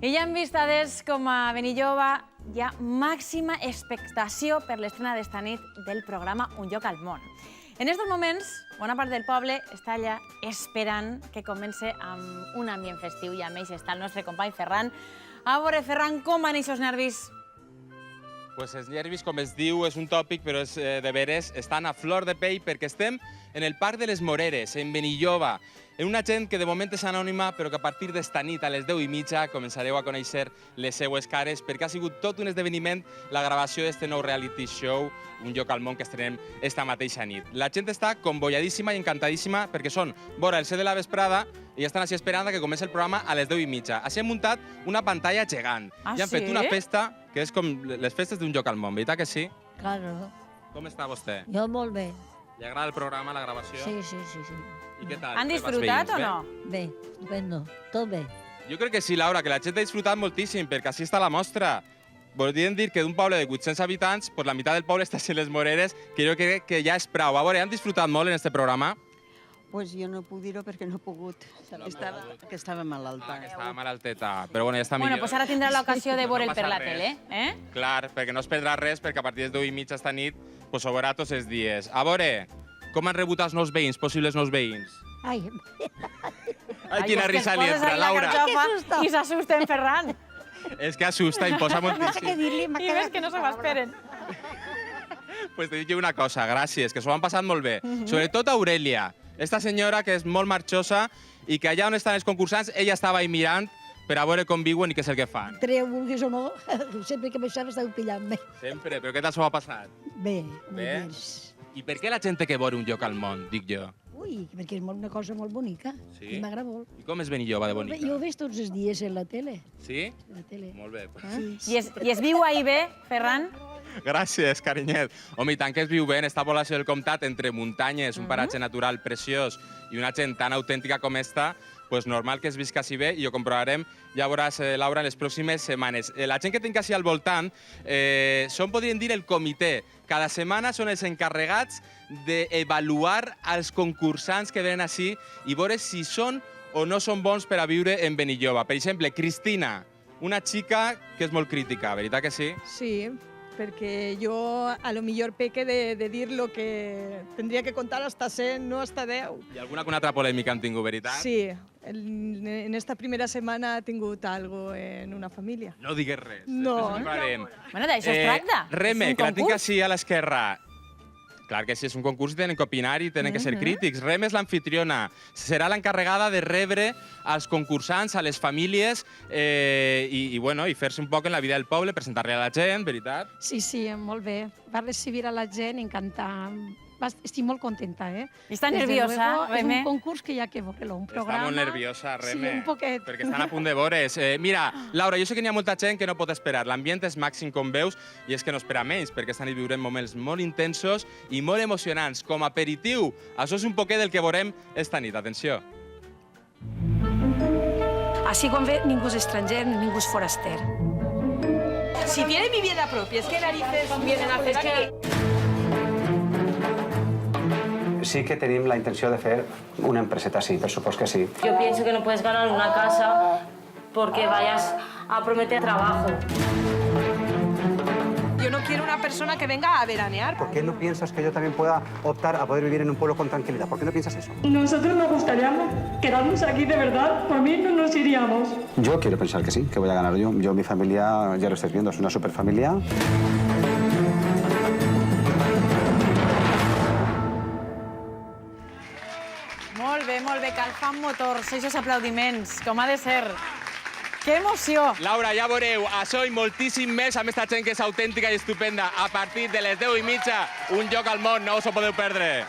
I ja hem vist dades com a Benilloba hi ha màxima expectació per l'estrena d'esta nit del programa Un lloc al món. En aquests moments, bona part del poble està allà esperant que comenci amb un ambient festiu i amb ells està el nostre company Ferran. A veure, Ferran, com van aquests nervis? Pues els nervis, com es diu, és un tòpic, però és de veres, estan a flor de pell perquè estem en el Parc de les Moreres, en Benilloba, en una gent que de moment és anònima, però que a partir d'esta nit, a les 10:30, començareu a conèixer les seues cares, perquè ha sigut tot un esdeveniment la gravació d'este nou reality show, Un lloc al món, que estrenem esta mateixa nit. La gent està convolladíssima i encantadíssima perquè són vora el 7 de la vesprada i estan així esperant que comenci el programa a les 10:30. Així han muntat una pantalla gegant i han fet una festa que és com les festes d'un lloc al món, veritat que sí? Claro. Com està vostè? Jo molt bé. Li agrada el programa, la gravació? Sí. I què tal? Han disfrutat o no? Bé, estupendo. Tot bé. Jo crec que sí, Laura, que la gent ha disfrutat moltíssim, perquè així està la mostra. Voldríem dir que d'un poble de 800 habitants, pues la meitat del poble està a les Moreres, que jo crec que ja és prou. A veure, han disfrutat molt en este programa? Pues jo no puc dir-ho perquè no he pogut. Que estava malalta. Que estava malalteta, però bueno, ja està millor. Bueno, pues ara tindrà l'ocasió de veure'l per la tele, eh? Clar, perquè no es perdrà res, perquè a partir de les 10:30 esta nit pues ho veurà tots els dies. A veure, com han rebut els nous veïns, possibles nous veïns? Ai, Quina risa li entra, Laura. I s'assusten, Ferran. És que assusta i posa moltíssim. no sé què dir-li. I ves que no se m'esperen. Pues te dic una cosa, gràcies, que s'ho han passat molt bé. Sobretot Aurelia, esta senyora que és molt marxosa i que allà on estan els concursants, ella estava ahí mirant per a veure com viuen i què és el que fan. Treu, vulguis o no, sempre que baixava estàveu pillant-me. Sempre, però què tal s'ho ha passat? Bé, molt Bé? bé. I per què la gent té que veure Un lloc al món, dic jo? Ui, perquè és una cosa molt bonica. Sí? I m'agrada molt. I com és Benilloba de bonica? Jo ho veig tots els dies en la tele. Sí? La tele. Molt bé. Sí. I es viu ahir bé, Ferran? Gràcies, carinyet. Home, i tant que es viu bé en esta població del comtat, entre muntanyes, un paratge natural preciós i una gent tan autèntica com esta, pues normal que es visca així bé i ho comprovarem, ja veuràs, Laura, en les pròximes setmanes. La gent que tinc així al voltant són, podríem dir, el comitè. Cada setmana són els encarregats d'avaluar els concursants que venen així i veure si són o no són bons per a viure en Benilloba. Per exemple, Cristina, una xica que és molt crítica, veritat que sí? Sí, perquè jo a lo millor peque de dir lo que tendria que contar hasta 100, no hasta 10. I alguna altra polèmica han tingut, veritat? Sí, en esta primera setmana ha tingut algo en una família. No digues res. No. Després en parlarem. Bueno, d'això es tracta. Reme, És un que la tinc concurs. així a l'esquerra. Clar que sí, és un concurs i tenen que opinar i tenen que ser crítics. Reme és l'anfitriona. Serà l'encarregada de rebre als concursants, a les famílies i fer-se un poc en la vida del poble, presentar-li a la gent, veritat? Sí, molt bé. Va recibir a la gent, encantar. Estic molt contenta, eh? Està Desde nerviosa, luego, Reme? És un concurs que hi ha que veure-lo, un programa... Està molt nerviosa, Reme. Sí, un poquet. Perquè estan a punt de veure's. Mira, Laura, jo sé que n'hi ha molta gent que no pot esperar. L'ambient és màxim, com veus, i és que no espera menys, perquè estan viurem moments molt intensos i molt emocionants. Com a aperitiu, això és un poquet del que veurem esta nit. Atenció. Així quan ve ningú és estranger, ningú és foraster. Si tiene vivienda propia, es que narices vienen a hacer aquí. Sí que tenim la intenció de fer una empreseta, sí, per supost que sí. Yo pienso que no puedes ganar una casa porque vayas a prometer trabajo. Yo no quiero una persona que venga a veranear. ¿Por qué no piensas que yo también pueda optar a poder vivir en un pueblo con tranquilidad? ¿Por qué no piensas eso? Nosotros nos gustaría quedarnos aquí de verdad. Por mí no nos iríamos. Yo quiero pensar que sí, que voy a ganar yo. Yo, mi familia, ya lo estáis viendo, es una superfamilia. Molt bé, calfant motors, aquests aplaudiments, com ha de ser. Que emoció! Laura, ja veureu, això i moltíssim més amb esta gent que és autèntica i estupenda. A partir de les 10:30, Un lloc al món, no us ho podeu perdre.